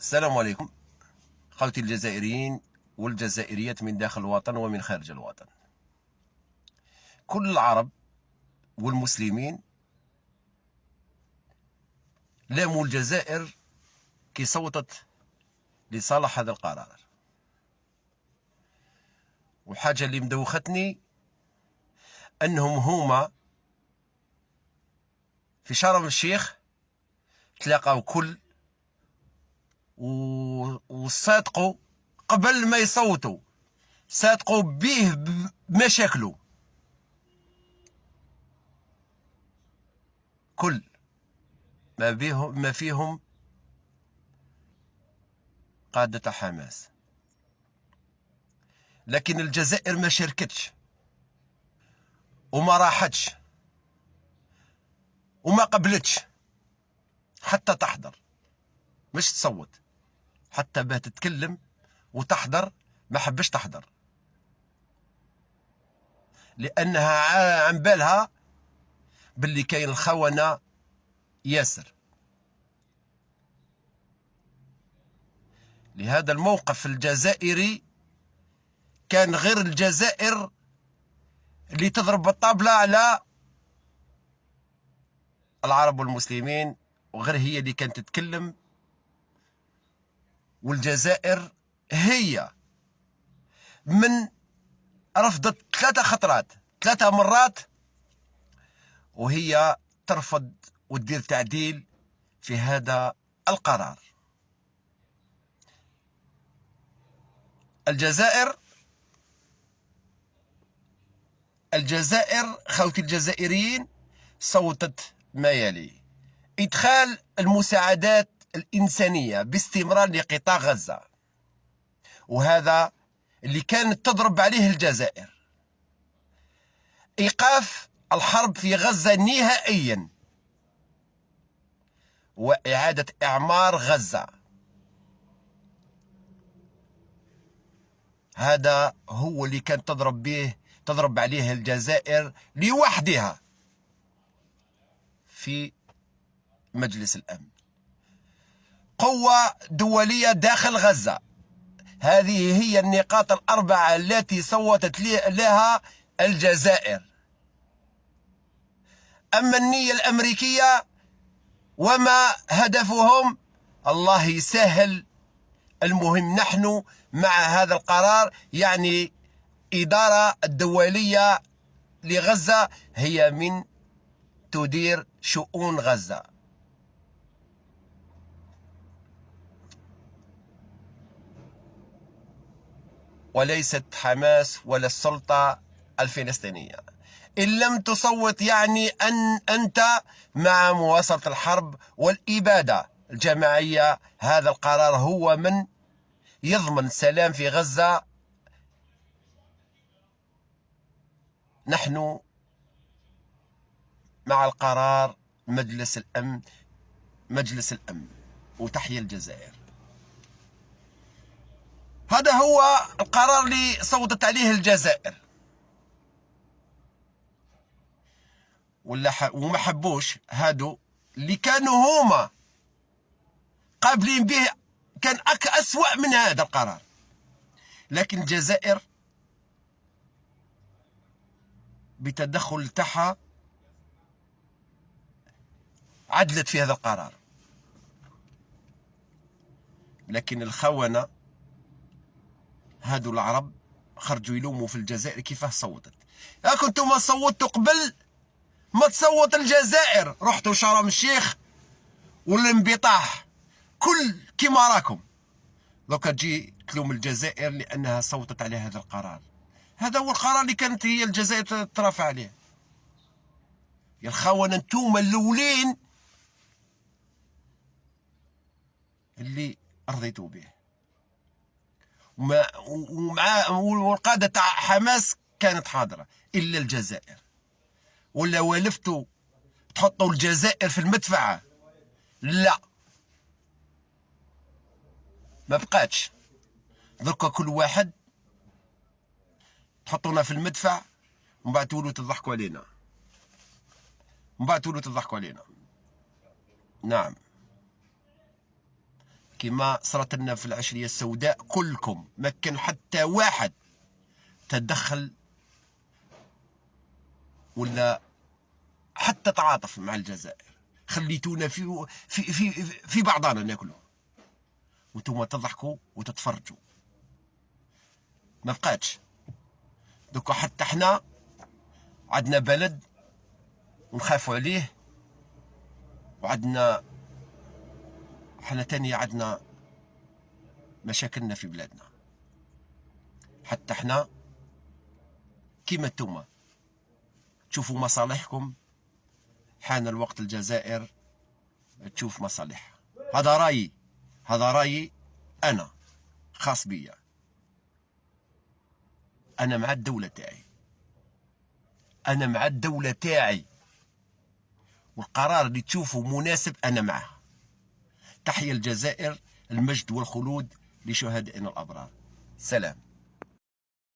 السلام عليكم خوتي الجزائريين والجزائريات من داخل الوطن ومن خارج الوطن. كل العرب والمسلمين لاموا الجزائر كي صوتت لصالح هذا القرار. وحاجة اللي مدوختني أنهم هما في شرم الشيخ تلاقاو كل وصادقوا قبل ما يصوتوا، صادقوا بيه بمشاكله. كل ما فيهم قادة حماس، لكن الجزائر ما شاركتش وما راحتش وما قبلتش حتى تحضر، مش تصوت، حتى باه تتكلم وتحضر ما حبش تحضر، لأنها عن بالها باللي كاين الخونة ياسر. لهذا الموقف الجزائري كان غير الجزائر اللي تضرب بالطابلة على العرب والمسلمين، وغير هي اللي كانت تتكلم. والجزائر هي من رفضت 3 خطرات 3 مرات، وهي ترفض وتدير تعديل في هذا القرار. الجزائر خوتي الجزائريين صوتت ما يلي: إدخال المساعدات الإنسانية باستمرار لقطاع غزة، وهذا اللي كانت تضرب عليه الجزائر. إيقاف الحرب في غزة نهائيا، وإعادة إعمار غزة. هذا هو اللي كانت تضرب عليه الجزائر لوحدها في مجلس الأمن. قوة دولية داخل غزة، هذه هي النقاط الأربعة التي صوتت لها الجزائر. أما النية الأمريكية وما هدفهم الله يسهل. المهم نحن مع هذا القرار، يعني إدارة الدولية لغزة هي من تدير شؤون غزة، وليست حماس ولا السلطة الفلسطينية. إن لم تصوت يعني أن أنت مع مواصلة الحرب والإبادة الجماعية. هذا القرار هو من يضمن السلام في غزة. نحن مع القرار مجلس الأمن وتحيا الجزائر. هذا هو القرار اللي صوتت عليه الجزائر، وما حبوش هادو اللي كانوا هما قابلين به. كان أسوأ من هذا القرار، لكن الجزائر بتدخل تاعها عدلت في هذا القرار. لكن الخونة هادو العرب خرجوا يلوموا في الجزائر كيفاه صوتت. كنتم ما صوتوا قبل ما تصوت الجزائر، رحتوا شرم الشيخ والانبطاح كل كيما راكم. دوكا تجي تلوم الجزائر لأنها صوتت على هذا القرار. هذا هو القرار اللي كانت هي الجزائر تترافع عليه. يا الخونة انتوما الأولين اللي رضيتوا به. والقادة تاع حماس كانت حاضرة إلا الجزائر. ولا والفتوا تحطوا الجزائر في المدفع؟ لا، ما بقاتش. دركا كل واحد تحطونا في المدفع ومن بعد تولوا تضحكوا علينا. نعم، كما صارت لنا في العشرية السوداء، كلكم ما كان حتى واحد تدخل ولا حتى تعاطف مع الجزائر، خليتونا في بعضنا ناكلوا وانتم تضحكوا وتتفرجوا. ما بقاتش دوكا حتى احنا عندنا بلد ونخافوا عليه، وعندنا حنا تاني عندنا مشاكلنا في بلادنا. حتى احنا كيما انتوما تشوفوا مصالحكم، حان الوقت الجزائر تشوف مصالحها. هذا رأيي أنا خاص بيا. أنا مع الدولة تاعي، والقرار اللي تشوفه مناسب أنا معه. تحيا الجزائر، المجد والخلود لشهدائنا الأبرار. سلام.